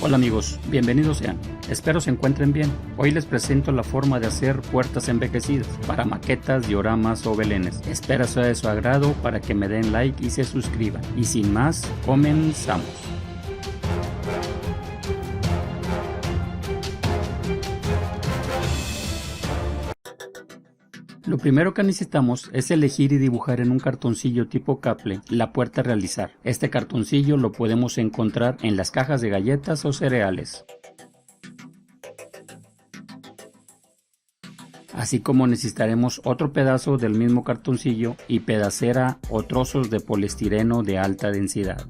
Hola amigos, bienvenidos sean, espero se encuentren bien. Hoy les presento la forma de hacer puertas envejecidas para maquetas, dioramas o belenes. Espero sea de su agrado para que me den like y se suscriban. Y sin más, comenzamos. Lo primero que necesitamos es elegir y dibujar en un cartoncillo tipo caple la puerta a realizar. Este cartoncillo lo podemos encontrar en las cajas de galletas o cereales. Así como necesitaremos otro pedazo del mismo cartoncillo y pedacera o trozos de poliestireno de alta densidad.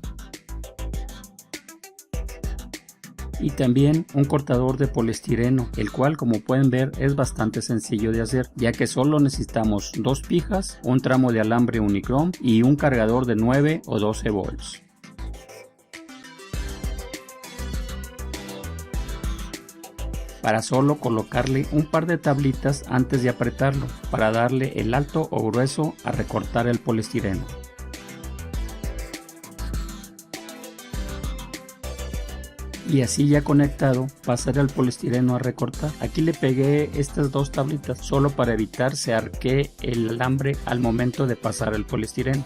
Y también un cortador de poliestireno, el cual como pueden ver es bastante sencillo de hacer, ya que solo necesitamos dos pijas, un tramo de alambre unicrom y un cargador de 9 o 12 volts. Para solo colocarle un par de tablitas antes de apretarlo, para darle el alto o grueso a recortar el poliestireno. Y así ya conectado, pasar el poliestireno a recortar. Aquí le pegué estas dos tablitas solo para evitar se arquee el alambre al momento de pasar el poliestireno.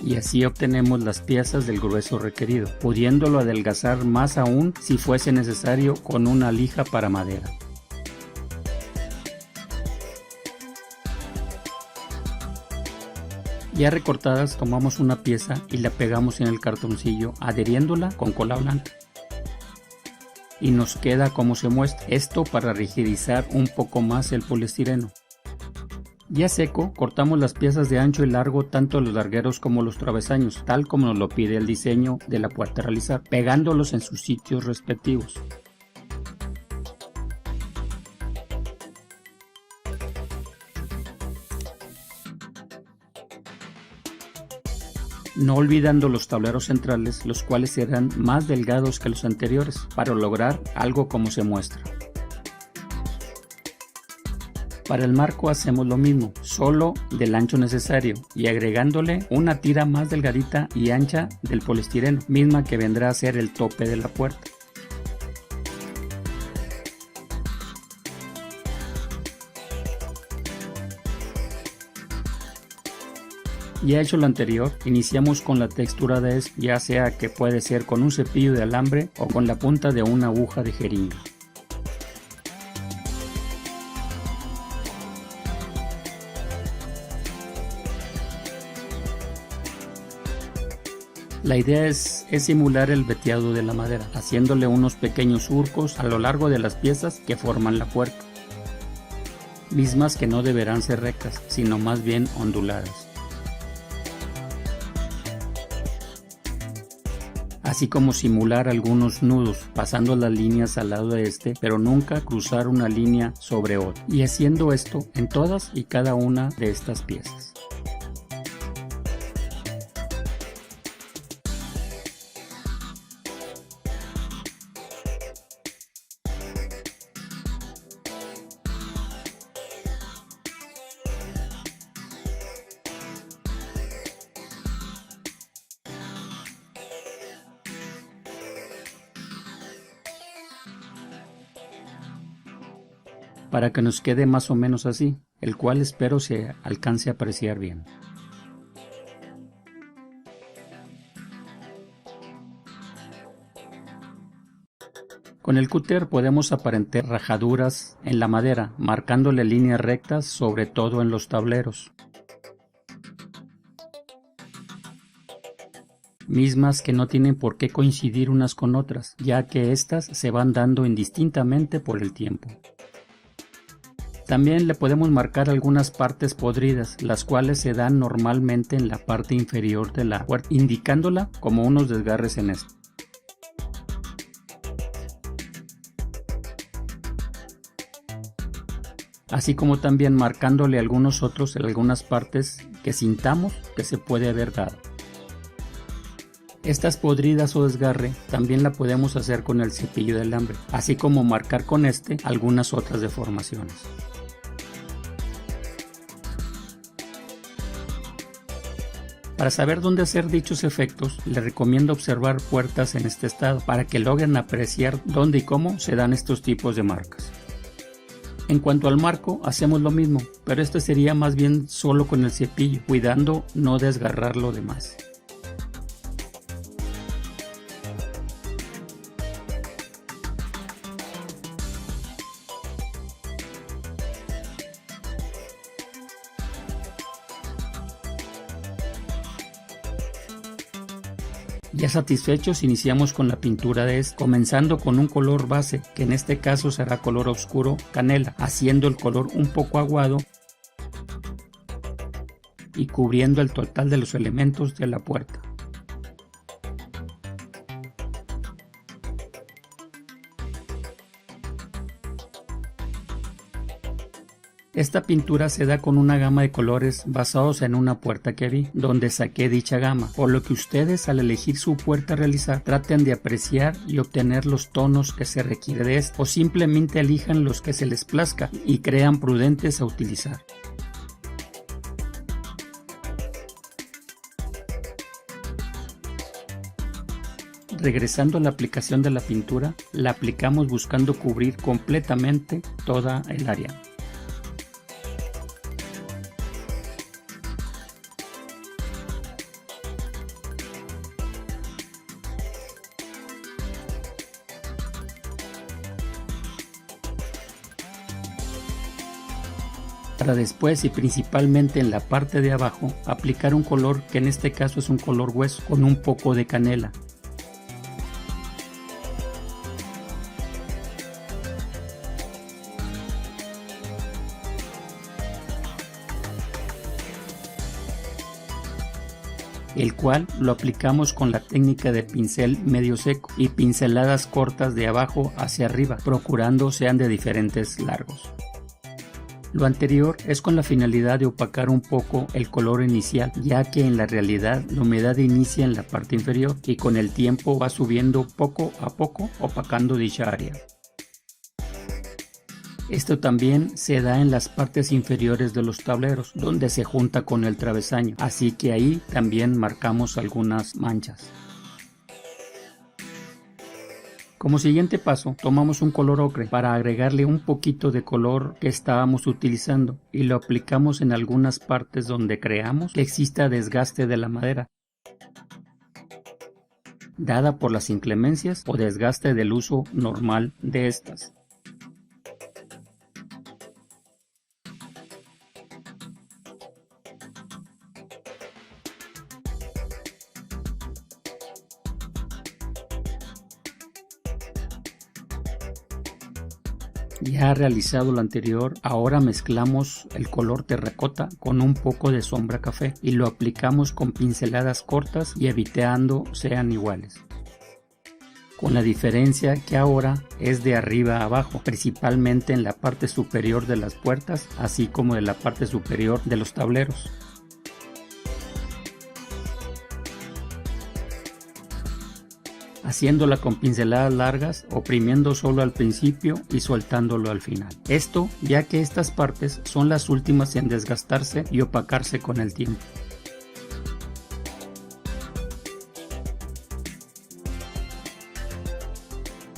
Y así obtenemos las piezas del grueso requerido, pudiéndolo adelgazar más aún si fuese necesario con una lija para madera. Ya recortadas, tomamos una pieza y la pegamos en el cartoncillo adheriéndola con cola blanca. Y nos queda como se muestra, esto para rigidizar un poco más el poliestireno. Ya seco, cortamos las piezas de ancho y largo, tanto los largueros como los travesaños, tal como nos lo pide el diseño de la puerta a realizar, pegándolos en sus sitios respectivos. No olvidando los tableros centrales, los cuales serán más delgados que los anteriores, para lograr algo como se muestra. Para el marco hacemos lo mismo, solo del ancho necesario y agregándole una tira más delgadita y ancha del poliestireno, misma que vendrá a ser el tope de la puerta. Ya hecho lo anterior, iniciamos con la textura de esto, ya sea que puede ser con un cepillo de alambre o con la punta de una aguja de jeringa. La idea es simular el veteado de la madera, haciéndole unos pequeños surcos a lo largo de las piezas que forman la puerta, mismas que no deberán ser rectas, sino más bien onduladas. Así como simular algunos nudos, pasando las líneas al lado de este, pero nunca cruzar una línea sobre otra, y haciendo esto en todas y cada una de estas piezas. Para que nos quede más o menos así, el cual espero se alcance a apreciar bien. Con el cúter podemos aparentar rajaduras en la madera, marcándole líneas rectas sobre todo en los tableros, mismas que no tienen por qué coincidir unas con otras, ya que éstas se van dando indistintamente por el tiempo. También le podemos marcar algunas partes podridas, las cuales se dan normalmente en la parte inferior de la puerta, indicándola como unos desgarres en esta. Así como también marcándole algunos otros en algunas partes que sintamos que se puede haber dado. Estas podridas o desgarre también la podemos hacer con el cepillo de alambre, así como marcar con este algunas otras deformaciones. Para saber dónde hacer dichos efectos, les recomiendo observar puertas en este estado para que logren apreciar dónde y cómo se dan estos tipos de marcas. En cuanto al marco, hacemos lo mismo, pero este sería más bien solo con el cepillo, cuidando no desgarrarlo de más. Ya satisfechos, iniciamos con la pintura de este, comenzando con un color base, que en este caso será color oscuro canela, haciendo el color un poco aguado y cubriendo el total de los elementos de la puerta. Esta pintura se da con una gama de colores basados en una puerta que vi, donde saqué dicha gama, por lo que ustedes al elegir su puerta a realizar traten de apreciar y obtener los tonos que se requiere de esta, o simplemente elijan los que se les plazca y crean prudentes a utilizar. Regresando a la aplicación de la pintura, la aplicamos buscando cubrir completamente toda el área. Para después y principalmente en la parte de abajo aplicar un color que en este caso es un color hueso con un poco de canela. El cual lo aplicamos con la técnica de pincel medio seco y pinceladas cortas de abajo hacia arriba, procurando sean de diferentes largos. Lo anterior es con la finalidad de opacar un poco el color inicial, ya que en la realidad la humedad inicia en la parte inferior y con el tiempo va subiendo poco a poco opacando dicha área. Esto también se da en las partes inferiores de los tableros, donde se junta con el travesaño, así que ahí también marcamos algunas manchas. Como siguiente paso, tomamos un color ocre para agregarle un poquito de color que estábamos utilizando y lo aplicamos en algunas partes donde creamos que exista desgaste de la madera, dada por las inclemencias o desgaste del uso normal de estas. Ya realizado lo anterior, ahora mezclamos el color terracota con un poco de sombra café y lo aplicamos con pinceladas cortas y evitando sean iguales. Con la diferencia que ahora es de arriba a abajo, principalmente en la parte superior de las puertas, así como de la parte superior de los tableros. Haciéndola con pinceladas largas, oprimiendo solo al principio y soltándolo al final. Esto ya que estas partes son las últimas en desgastarse y opacarse con el tiempo.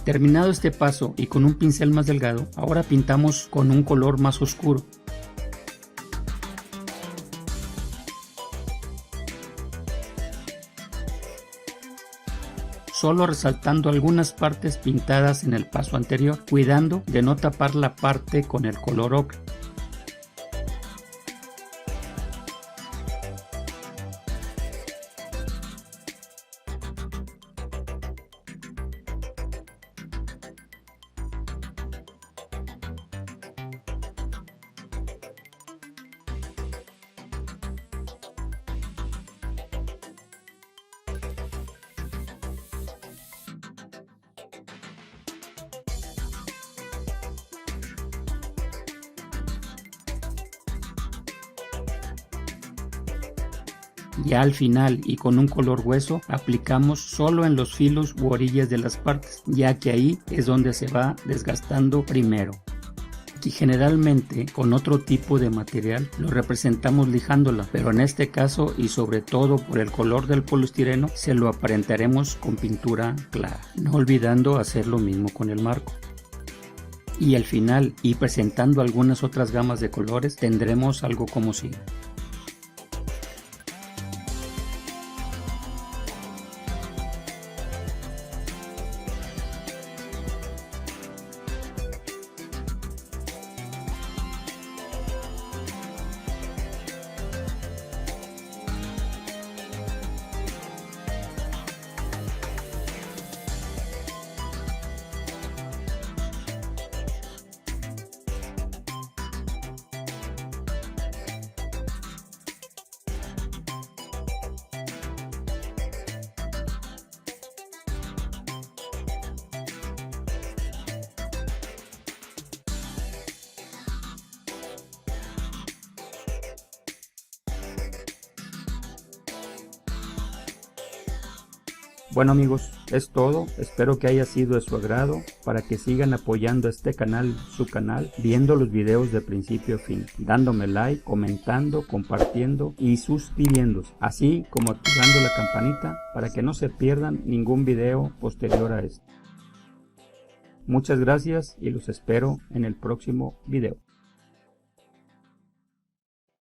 Terminado este paso y con un pincel más delgado, ahora pintamos con un color más oscuro. Solo resaltando algunas partes pintadas en el paso anterior, cuidando de no tapar la parte con el color ocre. Ya al final y con un color hueso aplicamos solo en los filos u orillas de las partes, ya que ahí es donde se va desgastando primero. Y generalmente con otro tipo de material lo representamos lijándola, pero en este caso y sobre todo por el color del poliestireno se lo aparentaremos con pintura clara, no olvidando hacer lo mismo con el marco. Y al final, y presentando algunas otras gamas de colores, tendremos algo como sigue. Bueno amigos, es todo, espero que haya sido de su agrado, para que sigan apoyando este canal, su canal, viendo los videos de principio a fin, dándome like, comentando, compartiendo y suscribiéndose, así como activando la campanita para que no se pierdan ningún video posterior a este. Muchas gracias y los espero en el próximo video.